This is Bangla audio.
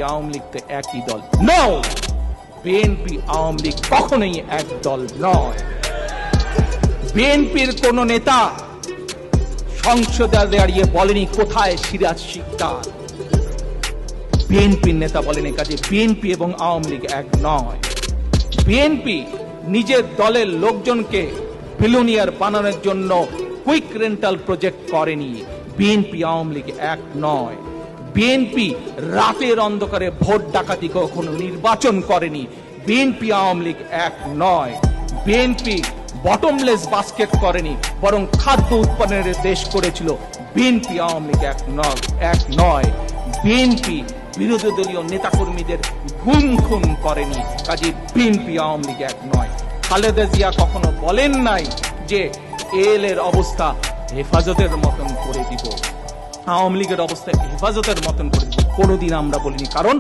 আওয়ামী লীগ তো একই দল। নো, বিএনপি আওয়ামী লীগ কখনোই এক দল নয়। বিএনপির কোন নেতা সংসদে দাঁড়িয়ে বলেনি কোথায় সিরাজ শিকদার। বিএনপির নেতা বলেনি, কাজে বিএনপি এবং আওয়ামী লীগ এক নয়। বিএনপি নিজের দলের লোকজনকে বিলিয়নিয়ার বানানোর জন্য কুইক রেন্টাল প্রজেক্ট করেনি। বিএনপি আওয়ামী লীগ এক নয়। বিএনপি রাতের অন্ধকারে ভোট ডাকাতি কখনো নির্বাচন করেনি। বিএনপি আওয়ামী লীগ এক নয়। বিএনপি বটমলেস বাস্কেট করেনি, বরং খাদ্য উৎপাদনের দেশ করেছিল। বিএনপি আওয়ামী লীগ এক নয়। বিএনপি বিরোধী দলীয় নেতাকর্মীদের গুম খুন করেনি, কাজে বিএনপি আওয়ামী লীগ এক নয়। খালেদা জিয়া কখনো বলেন নাই যে এল এর অবস্থা হেফাজতের মতন করে দিব, আওয়ামী লীগের অবস্থা হেফাজতের মতন করে দিব, কোনোদিন আমরা বলিনি। কারণ